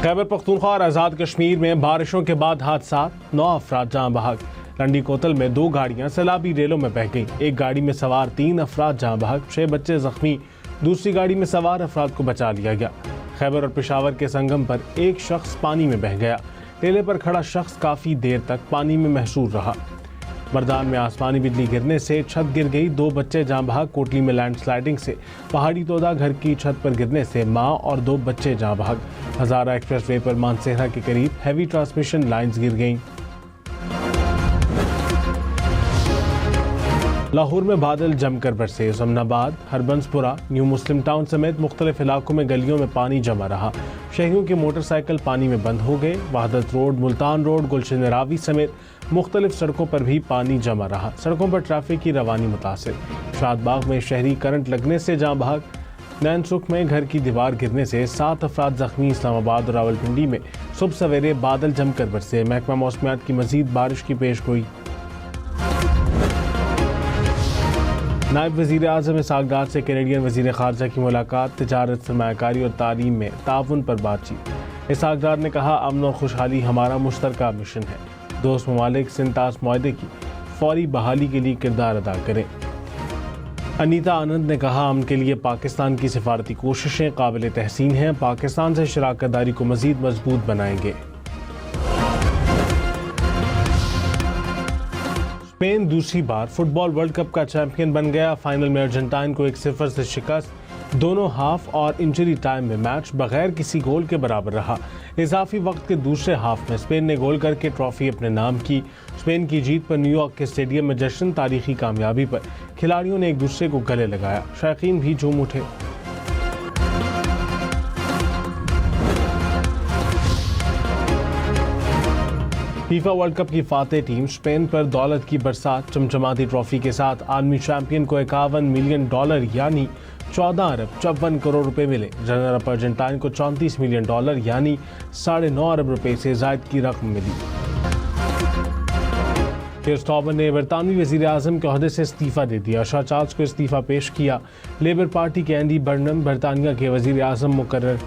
खैबर पख्तूनख्वा और आज़ाद कश्मीर में बारिशों के बाद हादसा, 9 अफराद जाँ बहक। लंडी कोतल में 2 गाड़ियां सैलाबी रेलों में बह गईं। एक गाड़ी में सवार 3 अफराद जाँ बहक, 6 बच्चे जख्मी। दूसरी गाड़ी में सवार अफराद को बचा लिया गया। खैबर और पेशावर के संगम पर एक शख्स पानी में बह गया। टेले पर खड़ा शख्स काफ़ी देर तक पानी में महसूर रहा। मर्दान में आसमानी बिजली गिरने से छत गिर गई, 2 बच्चे जाँ बहक। कोटली में लैंडस्लाइडिंग से पहाड़ी तोदा घर की छत पर गिरने से मां और 2 बच्चे जाँ बहक। हजारा एक्सप्रेस वे पर मानसेहरा के करीब हैवी ट्रांसमिशन लाइंस गिर गईं। लाहौर में बादल जमकर बरसे। समनाबाद, हरबंसपुरा, न्यू मुस्लिम टाउन समेत मुख्तलिफ इलाकों में गलियों में पानी जमा रहा। शहरियों के मोटरसाइकिल पानी में बंद हो गए। वहादत रोड, मुल्तान रोड, गुलशन रावी समेत मुख्तलिफ सड़कों पर भी पानी जमा रहा। सड़कों पर ट्रैफिक की रवानी मुतासिर। शादबाग में शहरी करंट लगने से जाँ बहक। नैन सुख में घर की दीवार गिरने से 7 अफराद जख्मी। इस्लामाबाद और रावलपिंडी में सुबह सवेरे बादल जमकर बरसे। महकमा मौसमियात की मजीद बारिश की पेशगोई। नायब वज़ीर आज़म इसहाक डार से कैनेडियन वज़ीर ख़ारजा की मुलाकात। तिजारत, सरमायाकारी और तालीम में ताउन पर बातचीत। इसहाक डार ने कहा, अमन और खुशहाली हमारा मुश्तरका मिशन है। दोस्त ममालिक सिंतास मुआहदे की फौरी बहाली के लिए किरदार अदा करें। अनीता आनंद ने कहा, अमन के लिए पाकिस्तान की सिफारती कोशिशें काबिल तहसीन हैं। पाकिस्तान से शराकत दारी को मज़ीद मजबूत बनाएंगे। स्पेन दूसरी बार फुटबॉल वर्ल्ड कप का चैंपियन बन गया। फाइनल में अर्जेंटाइन को 1-0 से शिकस्त। दोनों हाफ और इंजरी टाइम में मैच बगैर किसी गोल के बराबर रहा। इजाफी वक्त के दूसरे हाफ में स्पेन ने गोल करके ट्रॉफी अपने नाम की। स्पेन की जीत पर न्यूयॉर्क के स्टेडियम में जश्न। तारीखी कामयाबी पर खिलाड़ियों ने एक दूसरे को गले लगाया। शायकीन भी झूम उठे। फीफा वर्ल्ड कप की फातेह टीम स्पेन पर दौलत की बरसात। चमचमाती ट्रॉफी के साथ आलमी चैंपियन को $51 मिलियन यानी 14 अरब 54 करोड़ रुपए मिले। रनर अप अर्जेंटाइन को $34 मिलियन यानी 9.5 अरब रुपए से जायद की रकम मिली। कीर स्टारमर ने बरतानवी वज़ीर आज़म के ओहदे से इस्तीफा दे दिया। शाह चार्ल्स को इस्तीफा पेश किया। लेबर पार्टी के एंडी बर्नम बरतानिया के वज़ीर आज़म मुकर्रर।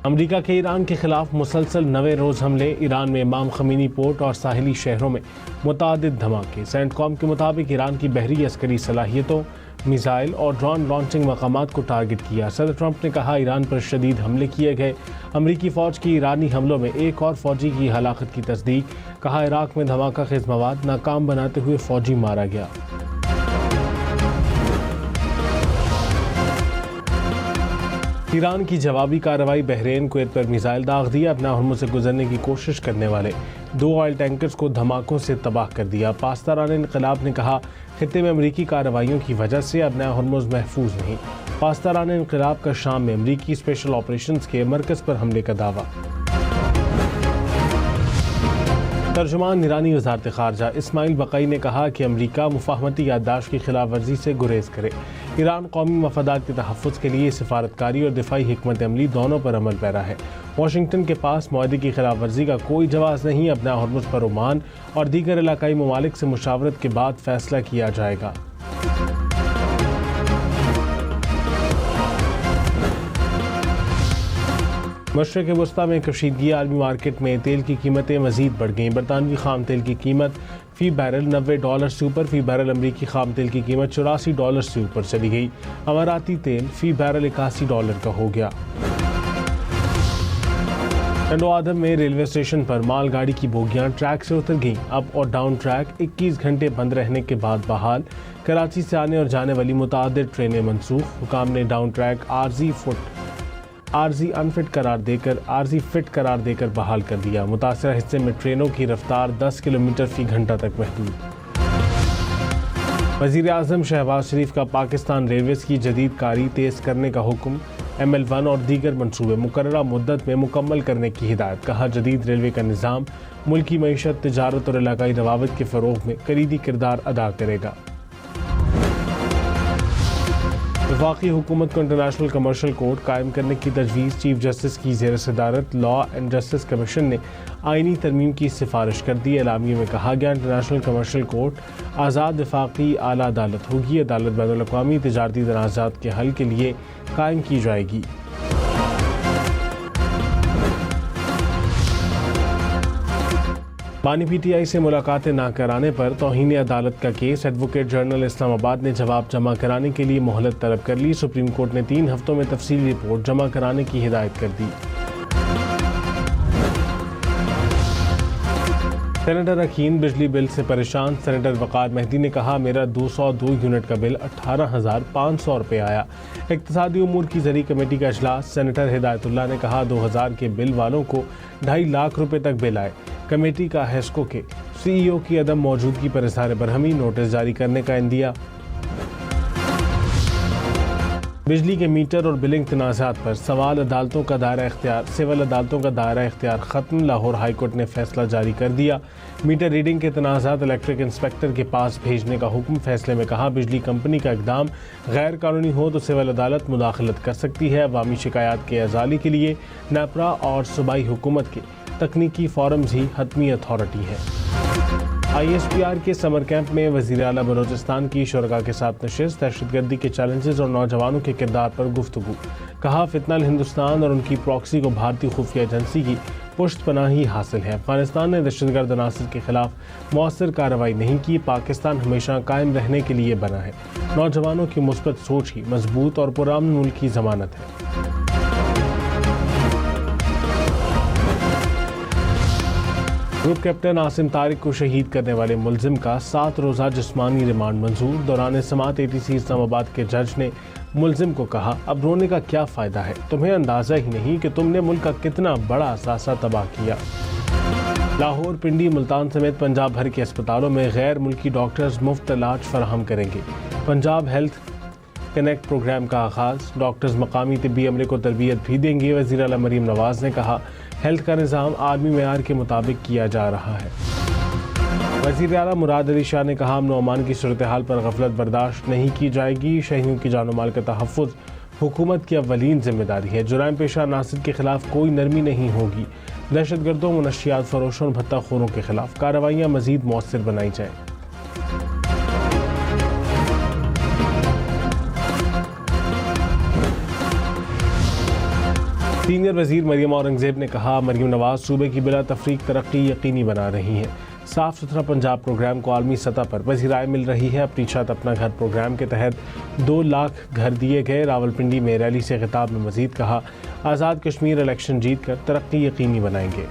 अमरीका के ईरान के खिलाफ मुसलसल 9वें रोज़ हमले। ईरान में इमाम खमीनी पोर्ट और साहिली शहरों में मुतादिद धमाके। सेंटकॉम के मुताबिक ईरान की बहरी अस्करी सलाहियतों, मिसाइल और ड्रोन लॉन्चिंग मकामात को टारगेट किया। सदर ट्रंप ने कहा, ईरान पर शदीद हमले किए गए। अमरीकी फ़ौज की ईरानी हमलों में एक और फ़ौजी की हलाकत की तस्दीक। कहा, इराक में धमाका खेज़ मवाद नाकाम बनाते हुए फ़ौजी मारा गया। ईरान की जवाबी कार्रवाई। बहरीन कुवैत पर मिसाइल दाग दिया। अपना हुर्मुज़ से गुजरने की कोशिश करने वाले 2 ऑयल टैंकर्स को धमाकों से तबाह कर दिया। पासदारान इनकलाब ने कहा, खित्ते में अमरीकी कार्रवाइयों की वजह से अपना हुर्मुज़ महफूज नहीं। पासदारान इनकलाब का शाम में अमरीकी स्पेशल ऑपरेशंस के मरकज़ पर हमले का दावा। तर्जुमान ईरानी वज़ारत ख़ारजा इस्माइल बक़ई ने कहा कि अमरीका मुफ़ाहमती याददाश्त की खिलाफ वर्जी से गुरेज करे। ईरान कौमी मफादात के तहफ़्फ़ुज़ के लिए सिफारतकारी और दिफाई हिकमत अमली दोनों पर अमल पैरा है। वाशिंगटन के पास मुआहदे की खिलाफ वर्जी का कोई जवाज़ नहीं। अपना हुर्मुज़ पर ओमान और दीगर इलाकाई ममालिक से मुशावरत के बाद फ़ैसला किया जाएगा। मशरक़ वस्ता में कशीदगी। आलमी मार्केट में तेल की कीमतें मज़ीद बढ़ गईं। बरतानवी खाम तेल की कीमत फ़ी बैरल $90 से ऊपर। फ़ी बैरल अमरीकी खाम तेल की कीमत $84 से ऊपर चली गई। अमाराती तेल फ़ी बैरल $81 का हो गया। टंडो आदम में रेलवे स्टेशन पर मालगाड़ी की बोगियां ट्रैक से उतर गईं। अप और डाउन ट्रैक 21 घंटे बंद रहने के बाद बहाल। कराची से आने और जाने वाली मुतादिद ट्रेनें मनसूख। हुकाम ने डाउन ट्रैक आरजी फिट करार देकर बहाल कर दिया। मुतासरा हिस्से में ट्रेनों की रफ्तार 10 किलोमीटर फ़ी घंटा तक महदूद। वज़ीर आज़म शहबाज शरीफ का पाकिस्तान रेलवेज़ की जदीद कारी तेज़ करने का हुक्म। ML1 और दीगर मनसूबे मुकर्ररा मुद्दत में मुकम्मल करने की हिदायत। कहा, जदीद रेलवे का निज़ाम मुल्की मईशत, तिजारत और इलाकाई रवाबित के फ़रोग़ में कलीदी किरदार अदा करेगा। वफाकी हुकूमत को इंटरनेशनल कमर्शियल कोर्ट कायम करने की तजवीज़। चीफ जस्टिस की ज़ेर सदारत लॉ एंड जस्टिस कमीशन ने आइनी तरमीम की सिफारिश कर दी। एलामिया में कहा गया इंटरनेशनल कमर्शियल कोर्ट आज़ाद वफाकी आला अदालत होगी। अदालत बैनुल-अक़वामी तिजारती तनाज़ात के हल के लिए कायम की जाएगी। बानी पीटीआई से मुलाकातें ना कराने पर तौहीन अदालत का केस। एडवोकेट जनरल इस्लामाबाद ने जवाब जमा कराने के लिए मोहलत तलब कर ली। सुप्रीम कोर्ट ने 3 हफ्तों में तफसीली रिपोर्ट जमा कराने की हिदायत कर दी। सेनेटर अकीन बिजली बिल से परेशान। सेनेटर वक़ार मेहदी ने कहा मेरा 202 यूनिट का बिल 18,500 रुपये आया। इक़्तिसादी उमूर की ज़री कमेटी का इजलास। सेनेटर हिदायतुल्लाह ने कहा 2000 के बिल वालों को 2.5 लाख रुपये तक बिल आए। कमेटी का हेस्को के CEO की अदम मौजूदगी पर इज़हार बरहमी। नोटिस जारी करने का इंदिया। बिजली के मीटर और बिलिंग तनाज़ात पर सिविल अदालतों का दायरा इख्तियार ख़त्म। लाहौर हाई कोर्ट ने फैसला जारी कर दिया। मीटर रीडिंग के तनाज़ात इलेक्ट्रिक इंस्पेक्टर के पास भेजने का हुक्म। फैसले में कहा बिजली कंपनी का इक़दाम गैर कानूनी हो तो सिविल अदालत मुदाखलत कर सकती है। अवामी शिकायत के अजाली के लिए नेपरा और सूबाई हुकूमत के तकनीकी फोरम्स ही हतमी अथॉरिटी है। ISPR के समर कैंप में वज़ीर आला बलोचिस्तान की शुरका के साथ नशिस्त। दहशतगर्दी के चैलेंजेस और नौजवानों के किरदार पर गुफ्तगू। कहा फितना हिंदुस्तान और उनकी प्रॉक्सी को भारतीय खुफिया एजेंसी की पुष्ट पनाही हासिल है। अफगानिस्तान ने दहशतगर्द अनासर के खिलाफ मौसर कार्रवाई नहीं की। पाकिस्तान हमेशा कायम रहने के लिए बना है। नौजवानों की मुस्बत सोच ही मजबूत और पुरान मुल्क की जमानत है। ग्रुप कैप्टन आसिम तारिक को शहीद करने वाले मुलजिम का 7 रोज़ा जिस्मानी रिमांड मंजूर। दौरान समाअत ATC इस्लामाबाद के जज ने मुलजिम को कहा अब रोने का क्या फ़ायदा है, तुम्हें अंदाज़ा ही नहीं कि तुमने मुल्क का कितना बड़ा असासा तबाह किया। लाहौर, पिंडी, मुल्तान समेत पंजाब भर के अस्पतालों में गैर मुल्की डॉक्टर्स मुफ्त इलाज फराहम करेंगे। पंजाब हेल्थ कनेक्ट प्रोग्राम का आगाज़। डॉक्टर्स मकामी तिब्बी अमले को तरबियत भी देंगे। वज़ीर आला मरीम नवाज़ ने कहा हेल्थ का निज़ाम आलमी मेयार के मुताबिक किया जा रहा है। वज़ीर आला मुराद अली शाह ने कहा अमन अमान की सूरत हाल पर गफलत बर्दाश्त नहीं की जाएगी। शहरियों की जान माल का तहफ़्फ़ुज़ हुकूमत की अव्वलीन जिम्मेदारी है। जुराइम पेशा अनासिर के खिलाफ कोई नरमी नहीं होगी। दहशतगर्दों, मुनशियात फरोशों और भत्ताखोरों के खिलाफ कार्रवाइयाँ मज़ीद मौसर बनाई जाएँ। सीनियर वज़ीर मरियम औरंगज़ेब ने कहा मरियम नवाज़ सूबे की बिला तफरीक तरक्की यकीनी बना रही हैं। साफ़ सुथरा पंजाब प्रोग्राम को आलमी सतह पर पज़ीराई मिल रही है। अपनी छत अपना घर प्रोग्राम के तहत 2 लाख घर दिए गए। रावलपिंडी में रैली से खिताब में मज़ीद कहा आज़ाद कश्मीर इलेक्शन जीत कर तरक्की यकीनी बनाएंगे।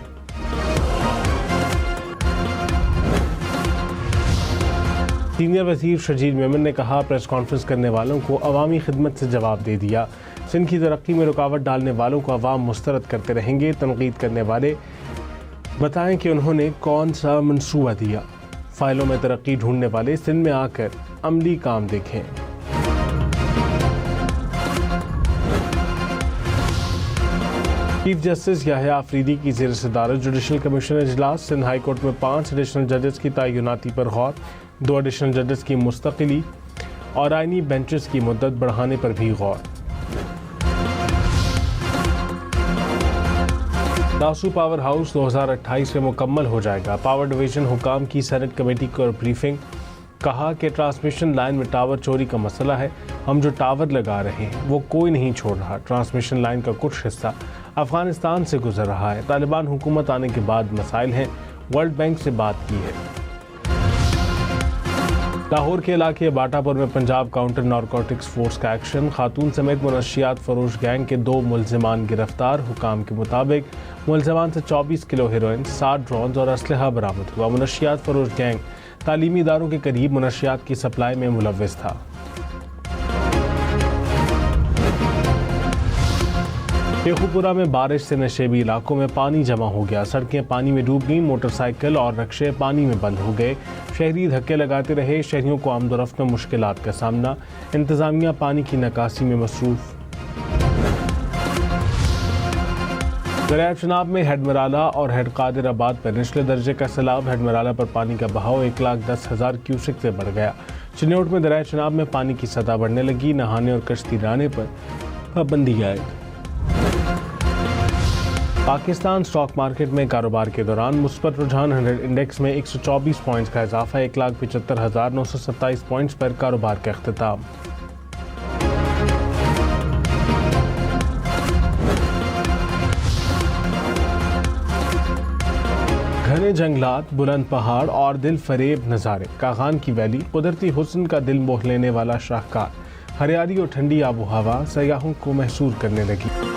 सीनियर वज़ीर शजील मेमन ने कहा प्रेस कॉन्फ्रेंस करने वालों को अवामी खिदमत से जवाब दे दिया। सिंध की तरक्की में रुकावट डालने वालों को अवाम मुस्तरद करते रहेंगे। तनकीद करने वाले बताएं कि उन्होंने कौन सा मंसूबा दिया। फाइलों में तरक्की ढूंढने वाले सिंध में आकर अमली काम देखें। चीफ जस्टिस याहिया आफरीदी की ज़ेर सदारत जुडिशल कमीशन इजलास। सिंध हाई कोर्ट में 5 एडिशनल जजेस की तयनाती पर गौर। 2 एडिशनल जजेस की मुस्तकिली और आइनी बेंचेस की मुद्दत बढ़ाने पर भी गौर। दासू पावर हाउस 2028 में मुकम्मल हो जाएगा। पावर डिवीजन हुकाम की सेनेट कमेटी को ब्रीफिंग। कहा कि ट्रांसमिशन लाइन में टावर चोरी का मसला है। हम जो टावर लगा रहे हैं वो कोई नहीं छोड़ रहा। ट्रांसमिशन लाइन का कुछ हिस्सा अफगानिस्तान से गुजर रहा है। तालिबान हुकूमत आने के बाद मसाइल हैं। वर्ल्ड बैंक से बात की है। लाहौर के इलाके बाटापुर में पंजाब काउंटर नारकोटिक्स फोर्स का एक्शन। खातून समेत मुनशियात फरोश गैंग के 2 मुलजिमान गिरफ्तार। हुकाम के मुताबिक मुलजिमान से 24 किलो हेरोइन, 60 ड्रोन और असलहा बरामद हुआ। मुनशियात फरोश गैंग तालीमी इदारों के करीब मुनशियात की सप्लाई में मुलव्विस था। शेखुपुरा में बारिश से नशेबी इलाकों में पानी जमा हो गया। सड़कें पानी में डूब गईं। मोटरसाइकिल और रक्शे पानी में बंद हो गए। शहरी धक्के लगाते रहे। शहरियों को आमदोरफ्त में मुश्किलात का सामना। इंतजामिया पानी की निकासी में मसरूफ। दरिया चनाब में हेडमराला और हेड कादिराबाद पर निचले दर्जे का सैलाब। हेडमराला पर पानी का बहाव 1,10,000 क्यूसेक से बढ़ गया। चिन्नौट में दरिया चनाब में पानी की सतह बढ़ने लगी, नहाने और कश्ती लाने पर पाबंदी आएगी। पाकिस्तान स्टॉक मार्केट में कारोबार के दौरान मुस्बत रुझान 100 इंडेक्स में 124 पॉइंट्स का इजाफा, 1,75,927 पॉइंट्स पर कारोबार का अख्तिताम। घने जंगलात, बुलंद पहाड़ और दिल फरेब नज़ारे, कागान की वैली कुदरती हुस्न का दिल मोह लेने वाला शाहकार, हरियाली और ठंडी आबो हवा सयाहों को महसूस करने लगी।